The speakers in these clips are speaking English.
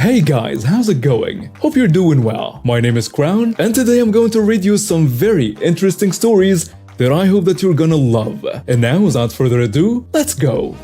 Hey guys, how's it going? Hope you're doing well. My name is Crown, and today I'm going to read you some very interesting stories that I hope that you're gonna love. And now, without further ado, let's go!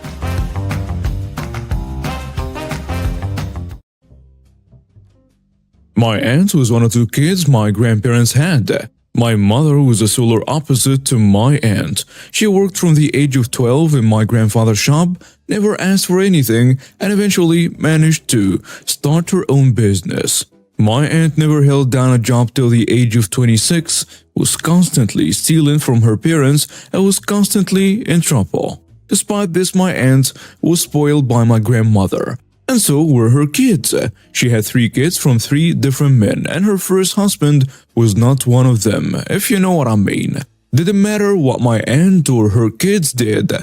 My aunt was one of two kids my grandparents had. My mother was a solar opposite to my aunt. She worked from the age of 12 in my grandfather's shop, never asked for anything, and eventually managed to start her own business. My aunt never held down a job till the age of 26, was constantly stealing from her parents, and was constantly in trouble. Despite this, my aunt was spoiled by my grandmother. And so were her kids. She had 3 kids from 3 different men, and her first husband was not one of them, if you know what I mean. Didn't matter what my aunt or her kids did.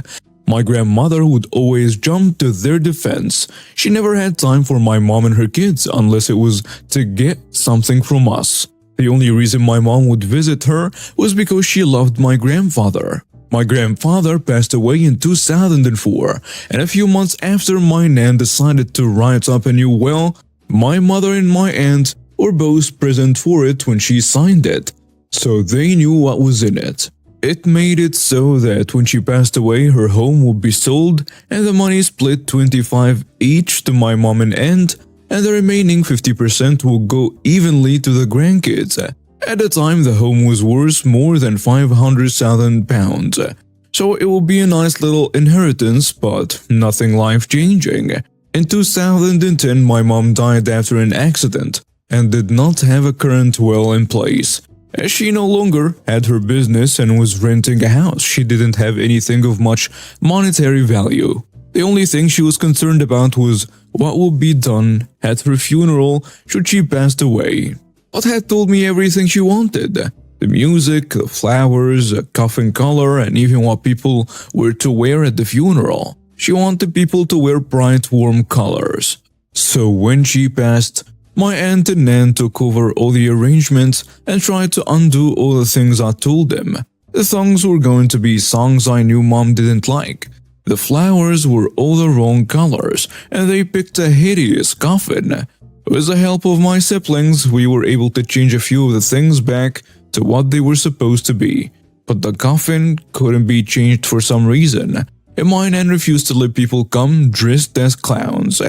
My grandmother would always jump to their defense. She never had time for my mom and her kids unless it was to get something from us. The only reason my mom would visit her was because she loved my grandfather. My grandfather passed away in 2004, and a few months after my nan decided to write up a new will, my mother and my aunt were both present for it when she signed it, so they knew what was in it. It made it so that when she passed away, her home would be sold and the money split 25 each to my mom and aunt, and the remaining 50% would go evenly to the grandkids. At the time, the home was worth more than £500,000, so it would be a nice little inheritance, but nothing life-changing. In 2010, my mom died after an accident and did not have a current will in place. As she no longer had her business and was renting a house, she didn't have anything of much monetary value. The only thing she was concerned about was what would be done at her funeral should she pass away. But had told me everything she wanted. The music, the flowers, a coffin color, and even what people were to wear at the funeral. She wanted people to wear bright, warm colors. So when she passed, my aunt and nan took over all the arrangements and tried to undo all the things I told them. The songs were going to be songs I knew mom didn't like. The flowers were all the wrong colors, and they picked a hideous coffin. With the help of my siblings, we were able to change a few of the things back to what they were supposed to be, but the coffin couldn't be changed for some reason, and my nan refused to let people come dressed as clowns,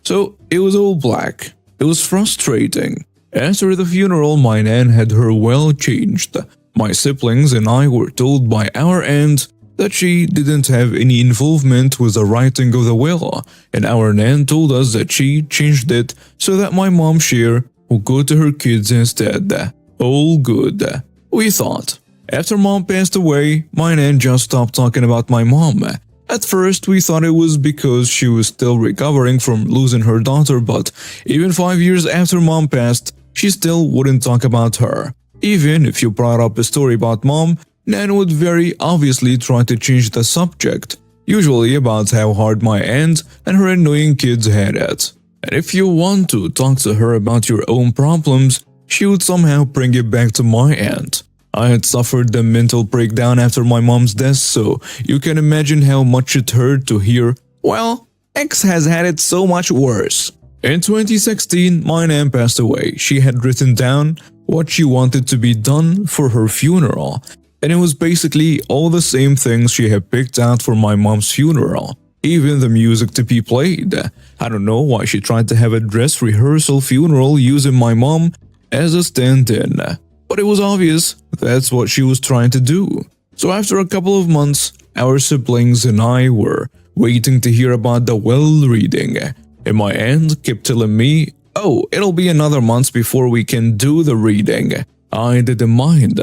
so it was all black. It was frustrating. After the funeral, my nan had her will changed. My siblings and I were told by our aunt that she didn't have any involvement with the writing of the will, and our nan told us that she changed it so that my mom's share would go to her kids instead. All good, we thought. After mom passed away, my nan just stopped talking about my mom. At first, we thought it was because she was still recovering from losing her daughter, but even 5 years after mom passed, she still wouldn't talk about her. Even if you brought up a story about mom, Nan would very obviously try to change the subject, usually about how hard my aunt and her annoying kids had it. And if you want to talk to her about your own problems, she would somehow bring it back to my aunt. I had suffered the mental breakdown after my mom's death, so you can imagine how much it hurt to hear, well, X has had it so much worse. In 2016, my aunt passed away. She had written down what she wanted to be done for her funeral, and it was basically all the same things she had picked out for my mom's funeral, even the music to be played. I don't know why she tried to have a dress rehearsal funeral using my mom as a stand-in, but it was obvious that's what she was trying to do. So after a couple of months, our siblings and I were waiting to hear about the will reading, and my aunt kept telling me, "Oh, it'll be another month before we can do the reading." I didn't mind.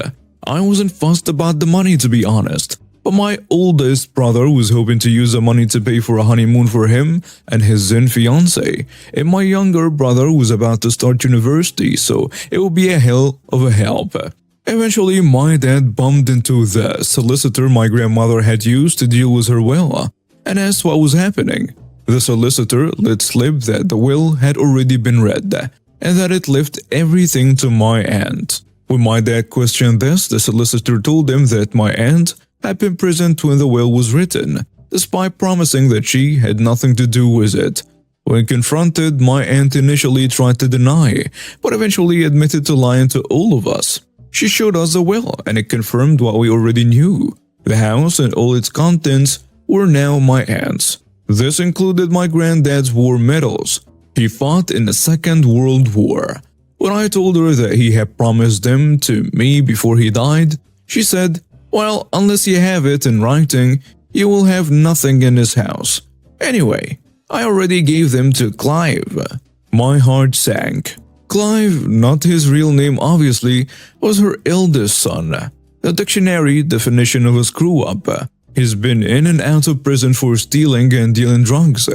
I wasn't fussed about the money, to be honest, but my oldest brother was hoping to use the money to pay for a honeymoon for him and his then fiancée, and my younger brother was about to start university, so it would be a hell of a help. Eventually, my dad bumped into the solicitor my grandmother had used to deal with her will, and asked what was happening. The solicitor let slip that the will had already been read, and that it left everything to my aunt. When my dad questioned this, the solicitor told him that my aunt had been present when the will was written, despite promising that she had nothing to do with it. When confronted, my aunt initially tried to deny, but eventually admitted to lying to all of us. She showed us a will, and it confirmed what we already knew. The house and all its contents were now my aunt's. This included my granddad's war medals. He fought in the Second World War. When I told her that he had promised them to me before he died, she said, "Well, unless you have it in writing, you will have nothing in this house. Anyway, I already gave them to Clive." My heart sank. Clive, not his real name obviously, was her eldest son. The dictionary definition of a screw-up. He's been in and out of prison for stealing and dealing drugs.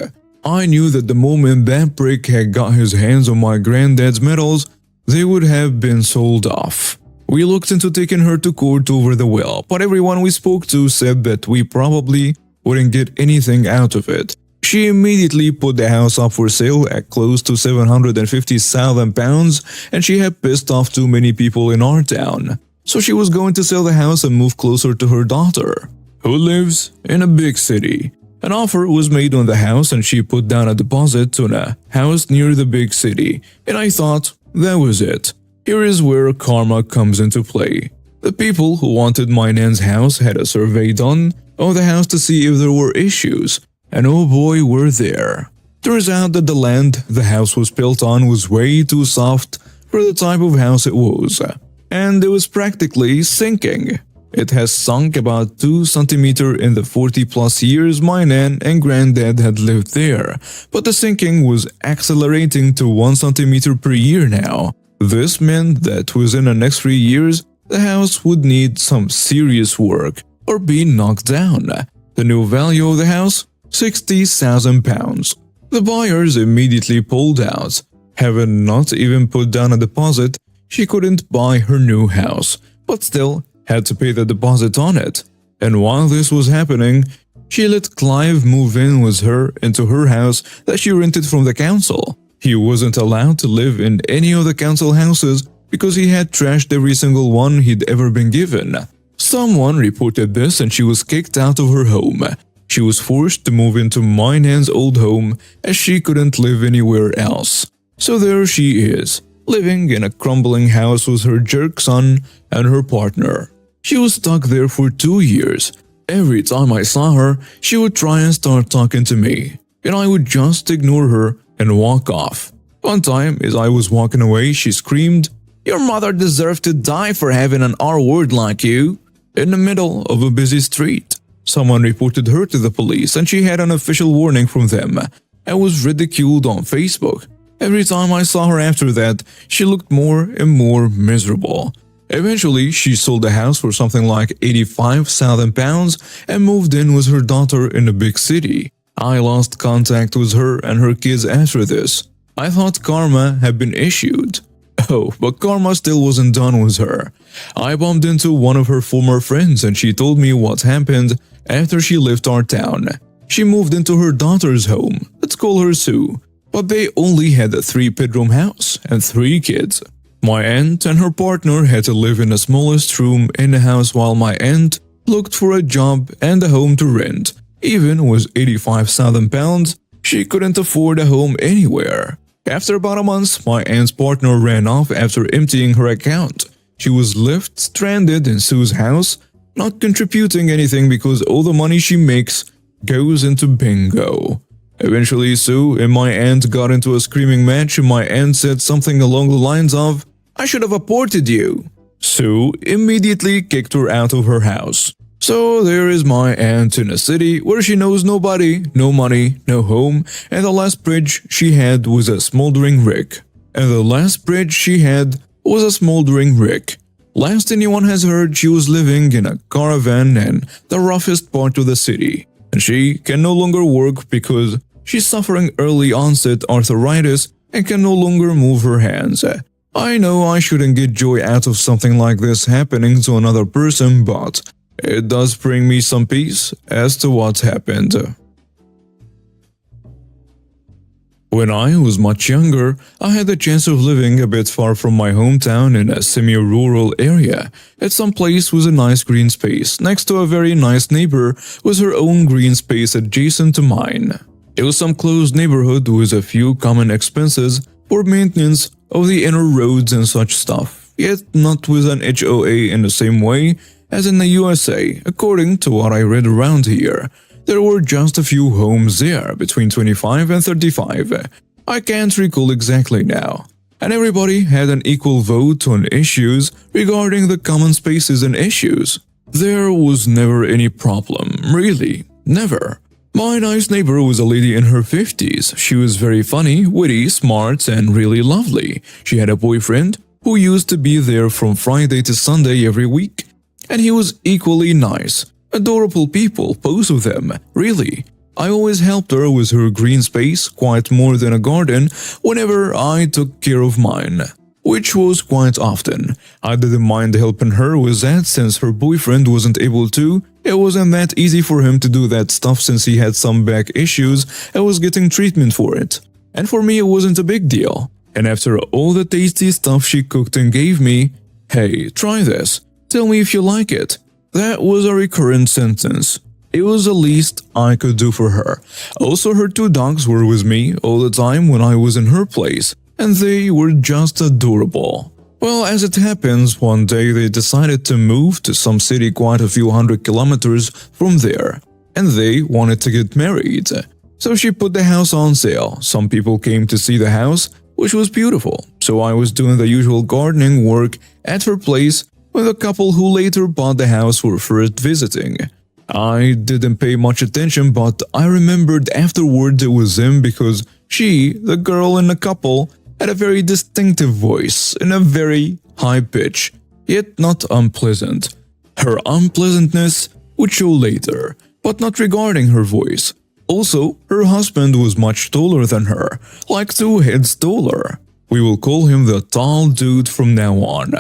I knew that the moment that prick had got his hands on my granddad's medals, they would have been sold off. We looked into taking her to court over the will, but everyone we spoke to said that we probably wouldn't get anything out of it. She immediately put the house up for sale at close to £750,000, and she had pissed off too many people in our town. So she was going to sell the house and move closer to her daughter, who lives in a big city. An offer was made on the house and she put down a deposit on a house near the big city, and I thought, that was it. Here is where karma comes into play. The people who wanted my nan's house had a survey done on the house to see if there were issues, and oh boy were there. Turns out that the land the house was built on was way too soft for the type of house it was, and it was practically sinking. It has sunk about 2 centimeters in the 40 plus years my nan and granddad had lived there, but the sinking was accelerating to 1 centimeter per year now. This meant that within the next 3 years, the house would need some serious work or be knocked down. The new value of the house? £60,000. The buyers immediately pulled out. Having not even put down a deposit, she couldn't buy her new house, but still had to pay the deposit on it. And while this was happening, she let Clive move in with her into her house that she rented from the council. He wasn't allowed to live in any of the council houses because he had trashed every single one he'd ever been given. Someone reported this and she was kicked out of her home. She was forced to move into my nan's old home as she couldn't live anywhere else. So there she is, living in a crumbling house with her jerk son and her partner. She was stuck there for 2 years. Every time I saw her, she would try and start talking to me, and I would just ignore her and walk off. One time, as I was walking away, she screamed, "Your mother deserved to die for having an R-word like you," in the middle of a busy street. Someone reported her to the police and she had an official warning from them and was ridiculed on Facebook. Every time I saw her after that, she looked more and more miserable. Eventually, she sold the house for something like £85,000 and moved in with her daughter in a big city. I lost contact with her and her kids after this. I thought karma had been issued. Oh, but karma still wasn't done with her. I bumped into one of her former friends and she told me what happened after she left our town. She moved into her daughter's home, let's call her Sue, but they only had a 3-bedroom house and 3 kids. My aunt and her partner had to live in the smallest room in the house while my aunt looked for a job and a home to rent. Even with £85,000, she couldn't afford a home anywhere. After about a month, my aunt's partner ran off after emptying her account. She was left stranded in Sue's house, not contributing anything because all the money she makes goes into bingo. Eventually, Sue and my aunt got into a screaming match and my aunt said something along the lines of, "I should have aborted you." Sue immediately kicked her out of her house. So there is my aunt in a city where she knows nobody, no money, no home, and the last bridge she had was a smoldering rick. Last anyone has heard, she was living in a caravan in the roughest part of the city, and she can no longer work because she's suffering early onset arthritis and can no longer move her hands. I know I shouldn't get joy out of something like this happening to another person, but it does bring me some peace as to what's happened. When I was much younger, I had the chance of living a bit far from my hometown in a semi-rural area, at some place with a nice green space, next to a very nice neighbor with her own green space adjacent to mine. It was some closed neighborhood with a few common expenses for maintenance of the inner roads and such stuff, yet not with an HOA in the same way as in the USA, according to what I read around here. There were just a few homes there, between 25 and 35. I can't recall exactly now. And everybody had an equal vote on issues regarding the common spaces and issues. There was never any problem, really, never. My nice neighbor was a lady in her 50s. She was very funny, witty, smart, and really lovely. She had a boyfriend who used to be there from Friday to Sunday every week, and he was equally nice. Adorable people, both of them, really. I always helped her with her green space, quite more than a garden, whenever I took care of mine, which was quite often. I didn't mind helping her with that since her boyfriend wasn't able to. It wasn't that easy for him to do that stuff since he had some back issues and was getting treatment for it. And for me it wasn't a big deal. And after all the tasty stuff she cooked and gave me, "Hey, try this. Tell me if you like it." That was a recurrent sentence. It was the least I could do for her. Also, her two dogs were with me all the time when I was in her place, and they were just adorable. Well, as it happens, one day they decided to move to some city quite a few hundred kilometers from there, and they wanted to get married. So she put the house on sale. Some people came to see the house, which was beautiful. So I was doing the usual gardening work at her place when the couple who later bought the house were first visiting. I didn't pay much attention, but I remembered afterward it was him because she, the girl in the couple, had a very distinctive voice in a very high pitch, yet not unpleasant. Her unpleasantness would show later, but not regarding her voice. Also, her husband was much taller than her, like 2 heads taller. We will call him the tall dude from now on.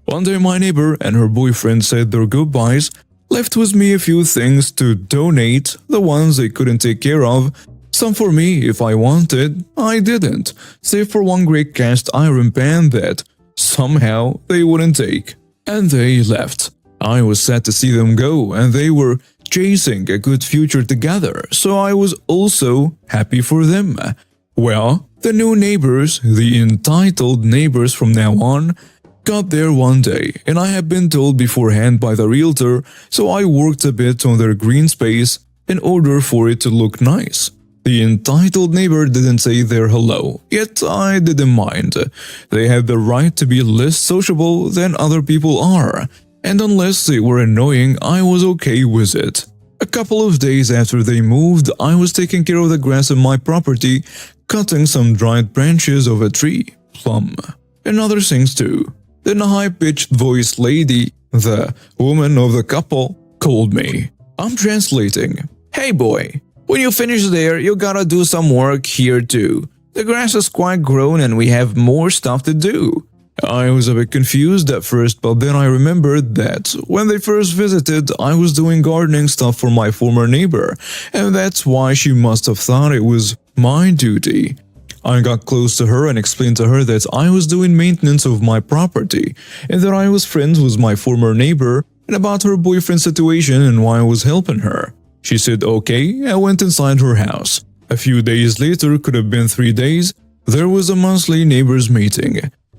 One day my neighbor and her boyfriend said their goodbyes, left with me a few things to donate, the ones they couldn't take care of, some for me if I wanted. I didn't, save for one great cast iron pan that somehow they wouldn't take. And they left. I was sad to see them go, and they were chasing a good future together, so I was also happy for them. Well, the new neighbors, the entitled neighbors from now on, got there one day, and I had been told beforehand by the realtor, so I worked a bit on their green space in order for it to look nice. The entitled neighbor didn't say their hello, yet I didn't mind. They had the right to be less sociable than other people are, and unless they were annoying, I was okay with it. A couple of days after they moved, I was taking care of the grass on my property, cutting some dried branches of a tree, plum, and other things too. Then a high-pitched voiced lady, the woman of the couple, called me. I'm translating. "Hey boy, when you finish there, you gotta do some work here too. The grass is quite grown and we have more stuff to do." I was a bit confused at first, but then I remembered that when they first visited, I was doing gardening stuff for my former neighbor, and that's why she must have thought it was my duty. I got close to her and explained to her that I was doing maintenance of my property, and that I was friends with my former neighbor, and about her boyfriend situation and why I was helping her. She said okay and went inside her house. A few days later, could have been 3 days, there was a monthly neighbors meeting.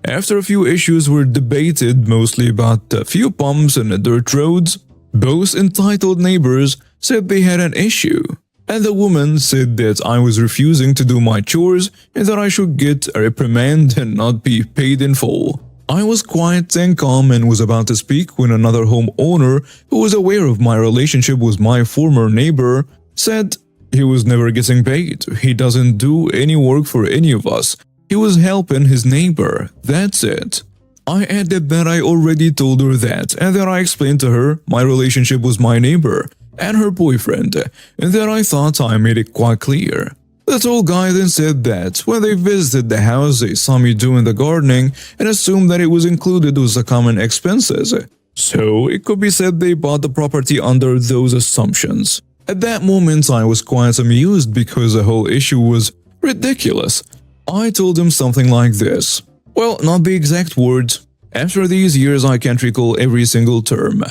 After a few issues were debated, mostly about a few pumps and the dirt roads, both entitled neighbors said they had an issue. And the woman said that I was refusing to do my chores and that I should get a reprimand and not be paid in full. I was quiet and calm and was about to speak when another homeowner who was aware of my relationship with my former neighbor said he was never getting paid. He doesn't do any work for any of us. He was helping his neighbor. That's it. I added that I already told her that and that I explained to her my relationship with my neighbor and her boyfriend, and that I thought I made it quite clear. The tall guy then said that when they visited the house, they saw me doing the gardening and assumed that it was included with the common expenses. So it could be said they bought the property under those assumptions. At that moment, I was quite amused because the whole issue was ridiculous. I told him something like this. Well, not the exact words. After these years, I can't recall every single term.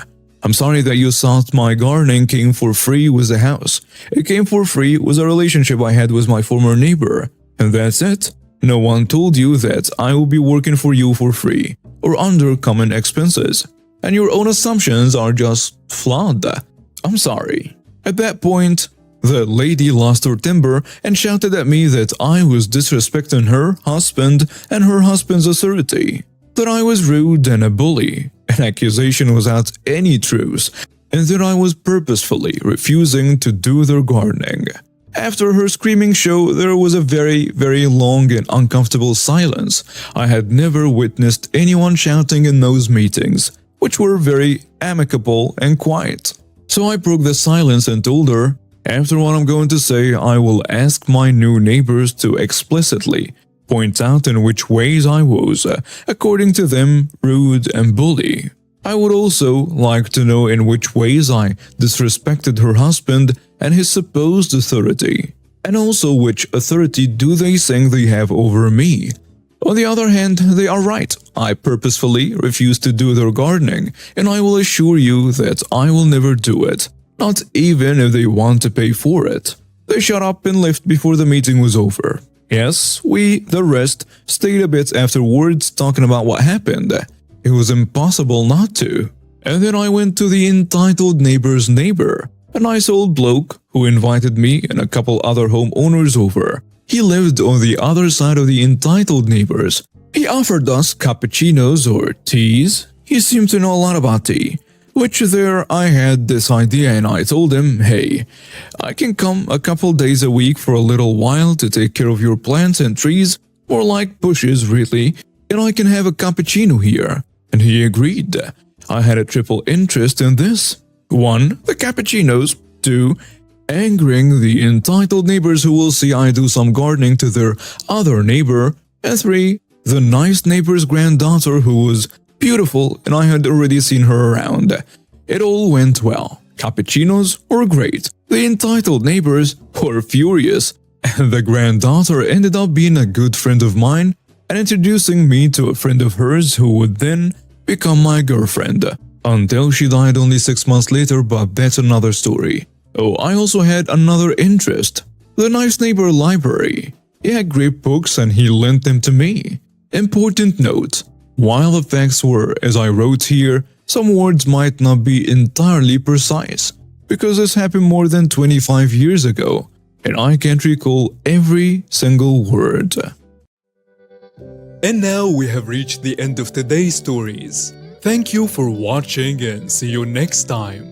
I'm sorry that you thought my gardening came for free with the house. It came for free with a relationship I had with my former neighbor. And that's it. No one told you that I will be working for you for free or under common expenses. And your own assumptions are just flawed. I'm sorry. At that point, the lady lost her temper and shouted at me that I was disrespecting her husband and her husband's authority, that I was rude and a bully, an accusation without any truth, and that I was purposefully refusing to do their gardening. After her screaming show, there was a very long and uncomfortable silence. I had never witnessed anyone shouting in those meetings, which were very amicable and quiet. So I broke the silence and told her, after what I'm going to say, I will ask my new neighbors to explicitly point out in which ways I was, according to them, rude and bully. I would also like to know in which ways I disrespected her husband and his supposed authority, and also which authority do they think they have over me. On the other hand, they are right. I purposefully refuse to do their gardening, and I will assure you that I will never do it, not even if they want to pay for it. They shut up and left before the meeting was over. Yes, we, the rest, stayed a bit afterwards talking about what happened. It was impossible not to. And then I went to the entitled neighbor's neighbor, a nice old bloke who invited me and a couple other homeowners over. He lived on the other side of the entitled neighbors. He offered us cappuccinos or teas. He seemed to know a lot about tea. Which there I had this idea and I told him, hey, I can come a couple days a week for a little while to take care of your plants and trees, more like bushes really, and I can have a cappuccino here. And he agreed. I had a triple interest in this. 1. The cappuccinos. 2. Angering the entitled neighbors who will see I do some gardening to their other neighbor. And 3. The nice neighbor's granddaughter who was beautiful and I had already seen her around. It all went well. Cappuccinos were great. The entitled neighbors were furious. And the granddaughter ended up being a good friend of mine and introducing me to a friend of hers who would then become my girlfriend. Until she died only 6 months later, but that's another story. Oh, I also had another interest. The nice neighbor library. He had great books and he lent them to me. Important note. While the facts were as I wrote here, some words might not be entirely precise, because this happened more than 25 years ago, and I can't recall every single word. And now we have reached the end of today's stories. Thank you for watching and see you next time.